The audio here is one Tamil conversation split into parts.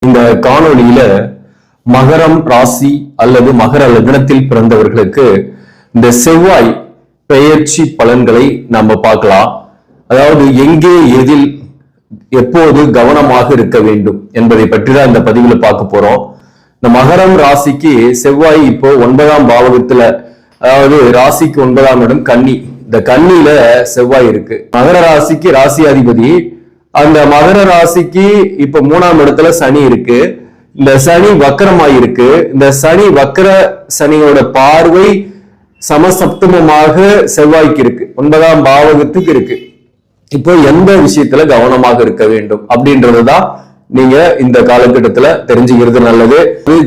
இந்த காணொளியில மகரம் ராசி அல்லது மகர லக்னத்தில் பிறந்தவர்களுக்கு இந்த செவ்வாய் பெயர்ச்சி பலன்களை நாம பார்க்கலாம். அதாவது எங்கே எதில் எப்போது கவனமாக இருக்க வேண்டும் என்பதை பற்றி தான் இந்த பதிவுல பார்க்க போறோம். இந்த மகரம் ராசிக்கு செவ்வாய் இப்போ 9ஆம் பாவகத்துல, அதாவது ராசிக்கு 9ஆம் இடம் கன்னி. இந்த கன்னியில செவ்வாய் இருக்கு. மகர ராசிக்கு ராசி அதிபதி. அந்த மகர ராசிக்கு இப்ப 3ஆம் இடத்துல சனி இருக்கு. இந்த சனி வக்கரமாயிருக்கு. இந்த சனி வக்கர சனியோட பார்வை சமசப்தமமாக செவ்வாய்க்கு இருக்கு, 9ஆம் பாவகத்துக்கு இருக்கு. இப்போ எந்த விஷயத்துல கவனமாக இருக்க வேண்டும் அப்படின்றதுதான் நீங்க இந்த காலகட்டத்துல தெரிஞ்சுக்கிறது நல்லது.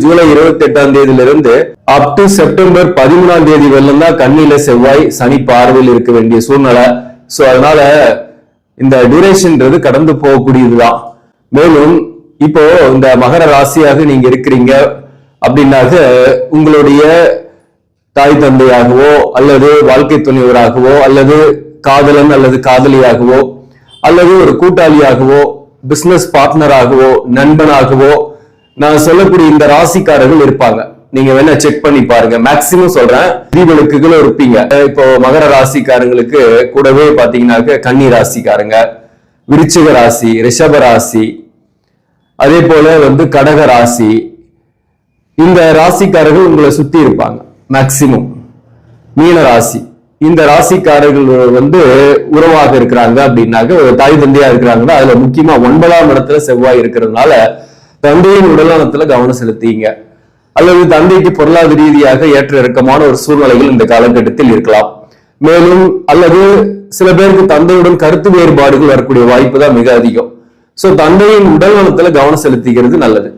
ஜூலை 28ஆம் தேதியிலிருந்து அப் டு செப்டம்பர் 13ஆம் தேதி வரலும் தான் கன்னியில செவ்வாய் சனி பார்வையில் இருக்க வேண்டிய சூழ்நிலை. சோ அதனால இந்த டியூரேஷன்ன்றது கடந்து போகக்கூடியதுதான். மேலும் இப்போ இந்த மகர ராசியாக நீங்க இருக்கிறீங்க அப்படின்னாக்க உங்களுடைய தாய் தந்தையாகவோ அல்லது வாழ்க்கை துணைவராகவோ அல்லது காதலன் அல்லது காதலியாகவோ அல்லது ஒரு கூட்டாளியாகவோ பிசினஸ் பார்ட்னராகவோ நண்பனாகவோ நான் சொல்லக்கூடிய இந்த ராசிக்காரர்கள் இருப்பாங்க. நீங்க வேணா செக் பண்ணி பாருங்க. மேக்சிமம் சொல்றேன், விதிவிலக்குகளும் இருப்பீங்க. இப்போ மகர ராசிக்காரங்களுக்கு கூடவே பாத்தீங்கன்னாக்க கன்னி ராசிக்காரங்க, விருச்சிக ராசி, ரிஷப ராசி, அதே போல கடக ராசி, இந்த ராசிக்காரர்கள் உங்களை சுத்தி இருப்பாங்க. மேக்சிமம் மீன ராசி, இந்த ராசிக்காரர்கள் உறவாக இருக்கிறாங்க அப்படின்னாக்க ஒரு தாய் தந்தையா இருக்கிறாங்கன்னா அதுல முக்கியமா 9ஆம் இடத்துல செவ்வாய் இருக்கிறதுனால தந்தையின் உடல்நலத்துல கவனம் செலுத்திங்க. அல்லது தந்தைக்கு பொருளாதார ரீதியாக ஏற்ற இறக்கமான ஒரு சூழ்நிலைகள் இந்த காலகட்டத்தில் இருக்கலாம். மேலும் அல்லது சில பேருக்கு தந்தையுடன் கருத்து வேறுபாடுகள் வரக்கூடிய வாய்ப்பு தான் மிக அதிகம். சோ தந்தையின் உடல்நலத்துல கவனம் செலுத்திக்கிறது நல்லது.